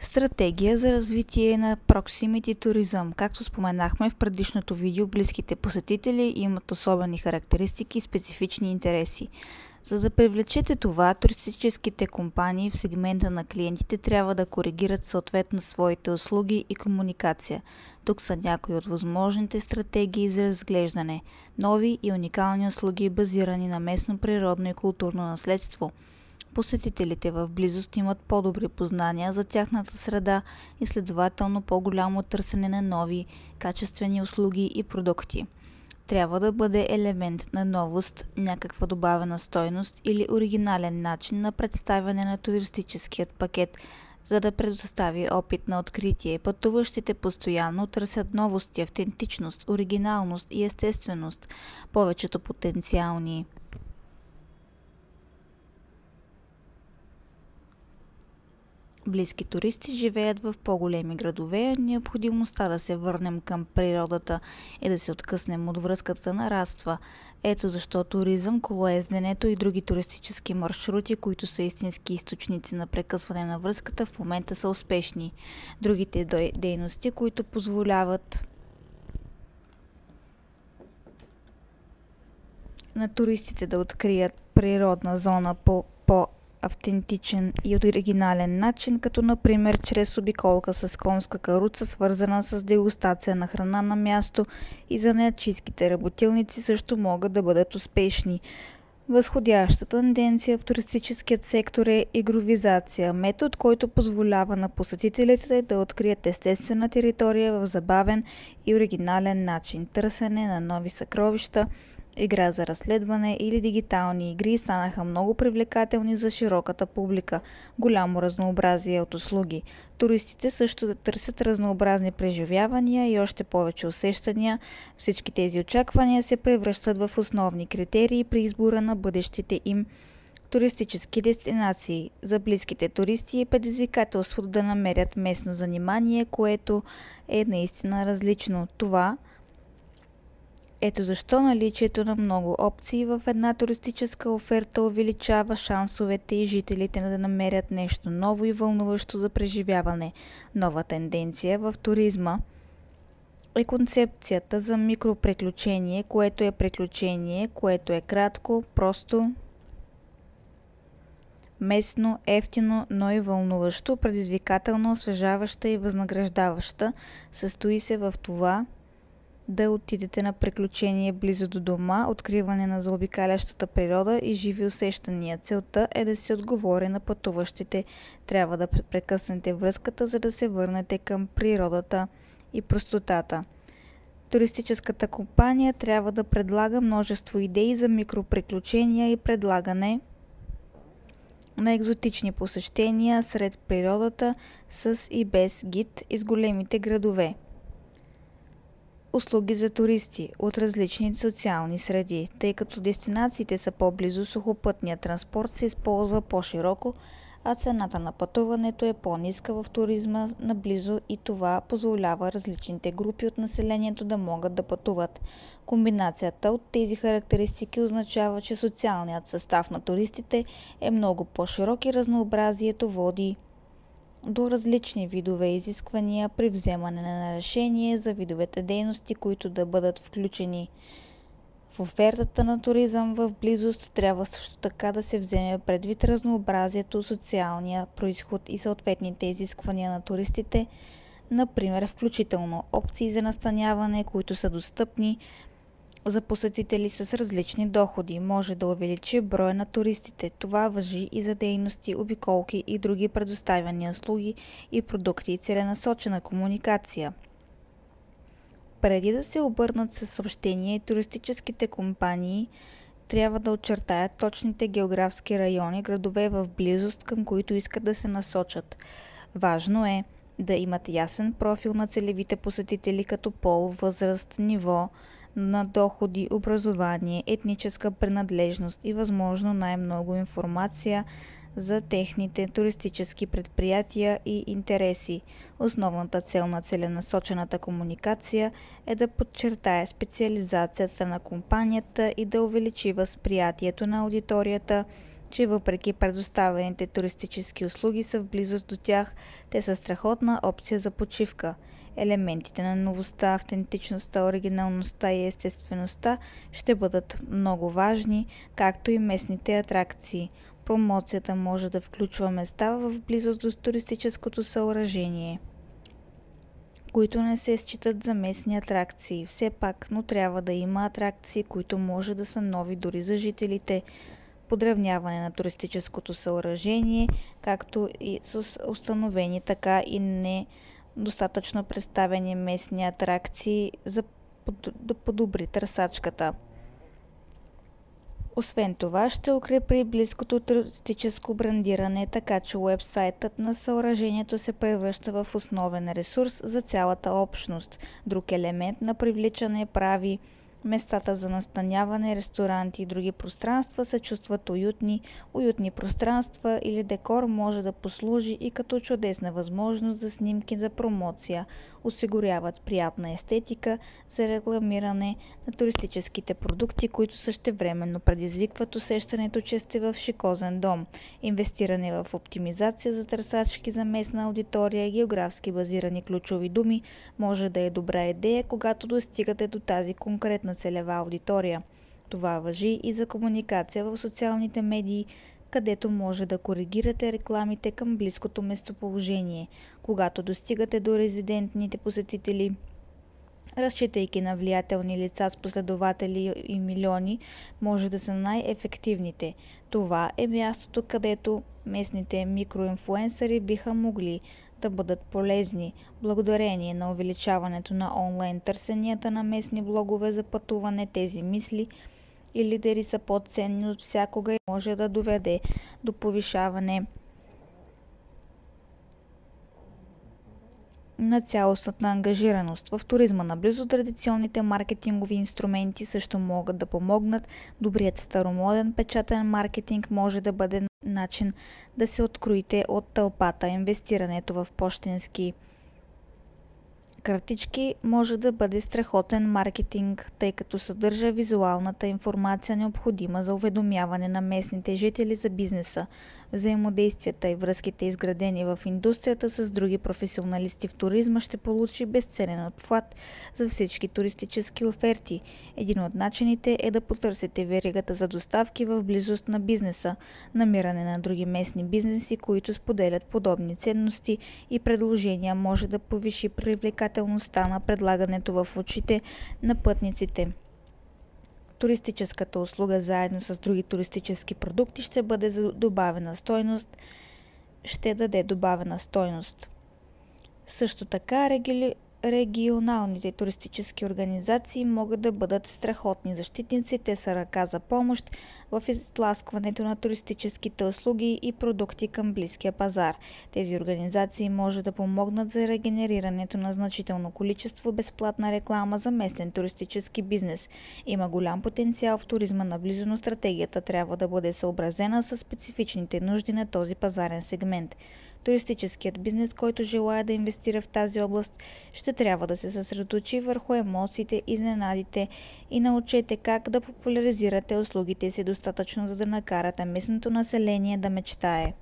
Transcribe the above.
Стратегия за развитие на Proximity туризъм. Както споменахме в предишното видео, близките посетители имат особени характеристики и специфични интереси. За да привлечете това, туристическите компании в сегмента на клиентите трябва да коригират съответно своите услуги и комуникация. Тук са някои от възможните стратегии за разглеждане. Нови и уникални услуги, базирани на местно природно и културно наследство. Посетителите в близост имат по-добри познания за тяхната среда и следователно по-голямо търсене на нови, качествени услуги и продукти. Трябва да бъде елемент на новост, някаква добавена стойност или оригинален начин на представяне на туристическият пакет, за да предостави опит на откритие. Пътуващите постоянно търсят новости, автентичност, оригиналност и естественост. Повечето потенциални близки туристи живеят в по-големи градове, необходимостта да се върнем към природата и да се откъснем от връзката нараства. Ето защо туризъм, колоезденето и други туристически маршрути, които са истински източници на прекъсване на връзката, в момента са успешни. Другите дейности, които позволяват на туристите да открият природна зона по автентичен и оригинален начин, като например чрез обиколка с конска каруца, свързана с дегустация на храна на място, и занаятчийските работилници също могат да бъдат успешни. Възходящата тенденция в туристическият сектор е игровизация, метод, който позволява на посетителите да открият естествена територия в забавен и оригинален начин. Търсене на нови съкровища, игра за разследване или дигитални игри станаха много привлекателни за широката публика. Голямо разнообразие от услуги. Туристите също търсят разнообразни преживявания и още повече усещания. Всички тези очаквания се превръщат в основни критерии при избора на бъдещите им туристически дестинации. За близките туристи е предизвикателството да намерят местно занимание, което е наистина различно. Ето защо наличието на много опции в една туристическа оферта увеличава шансовете и жителите да намерят нещо ново и вълнуващо за преживяване. Нова тенденция в туризма е концепцията за микроприключение, което е кратко, просто, местно, ефтино, но и вълнуващо, предизвикателно, освежаваща и възнаграждаваща. Състои се в това да отидете на приключение близо до дома, откриване на заобикалящата природа и живи усещания. Целта е да се отговори на пътуващите. Трябва да прекъснете връзката, за да се върнете към природата и простотата. Туристическата компания трябва да предлага множество идеи за микроприключения и предлагане на екзотични посещения сред природата с и без гид из големите градове. Услуги за туристи от различни социални среди. Тъй като дестинациите са по-близо, сухопътният транспорт се използва по-широко, а цената на пътуването е по-ниска в туризма наблизо и това позволява различните групи от населението да могат да пътуват. Комбинацията от тези характеристики означава, че социалният състав на туристите е много по-широк и разнообразието води до различни видове изисквания при вземане на решение за видовете дейности, които да бъдат включени в офертата на туризъм в близост. Трябва също така да се вземе предвид разнообразието, социалния произход и съответните изисквания на туристите, например включително опции за настаняване, които са достъпни за посетители с различни доходи. Може да увеличи броя на туристите. Това важи и за дейности, обиколки и други предоставяни услуги и продукти и целенасочена комуникация. Преди да се обърнат със съобщение, туристическите компании трябва да очертаят точните географски райони, градове в близост, към които искат да се насочат. Важно е да имат ясен профил на целевите посетители като пол, възраст, ниво на доходи, образование, етническа принадлежност и възможно най-много информация за техните туристически предприятия и интереси. Основната цел на целенасочената комуникация е да подчертае специализацията на компанията и да увеличи възприятието на аудиторията че въпреки предоставените туристически услуги са в близост до тях, те са страхотна опция за почивка. Елементите на новостта, автентичността, оригиналността и естествеността ще бъдат много важни, както и местните атракции. Промоцията може да включва места в близост до туристическото съоръжение, които не се считат за местни атракции. Все пак, но трябва да има атракции, които може да са нови дори за жителите. Подравняване на туристическото съоръжение, както и с установени, така и не достатъчно представени местни атракции за да подобри търсачката. Освен това, ще укрепи близкото туристическо брандиране, така че уебсайтът на съоръжението се превръща в основен ресурс за цялата общност. Друг елемент на привличане прави местата за настаняване, ресторанти и други пространства се чувстват уютни. Уютни пространства или декор може да послужи и като чудесна възможност за снимки за промоция. Осигуряват приятна естетика за рекламиране на туристическите продукти, които същевременно предизвикват усещането, че сте в шикозен дом. Инвестиране в оптимизация за търсачки за местна аудитория и географски базирани ключови думи може да е добра идея, когато достигате до тази конкретна целева аудитория. Това важи и за комуникация в социалните медии, където може да коригирате рекламите към близкото местоположение. Когато достигате до резидентните посетители, разчитайки на влиятелни лица с последователи и милиони, може да са най-ефективните. Това е мястото, където местните микроинфлуенсъри биха могли да бъдат полезни. Благодарение на увеличаването на онлайн търсенията на местни блогове за пътуване, тези мисли и лидери са по-ценни от всякога и може да доведе до повишаване на цялостната ангажираност. В туризма наблизо традиционните маркетингови инструменти също могат да помогнат. Добрият старомоден печатен маркетинг може да бъде начин да се откроите от тълпата. Инвестирането в пощенски картички може да бъде страхотен маркетинг, тъй като съдържа визуалната информация, необходима за уведомяване на местните жители за бизнеса, взаимодействията и връзките, изградени в индустрията с други професионалисти в туризма, ще получи безценен обхват за всички туристически оферти. Един от начините е да потърсите веригата за доставки в близост на бизнеса, намиране на други местни бизнеси, които споделят подобни ценности и предложения може да повиши привлекателността на предлагането в очите на пътниците. Туристическата услуга заедно с други туристически продукти ще даде добавена стойност. Също така регионалните туристически организации могат да бъдат страхотни защитници. Те са ръка за помощ в изтласкването на туристическите услуги и продукти към близкия пазар. Тези организации може да помогнат за регенерирането на значително количество безплатна реклама за местен туристически бизнес. Има голям потенциал в туризма наблизо, но стратегията трябва да бъде съобразена с специфичните нужди на този пазарен сегмент. Туристическият бизнес, който желая да инвестира в тази област, ще трябва да се съсредоточи върху емоциите, изненадите и научете как да популяризирате услугите си достатъчно, за да накарате местното население да мечтае.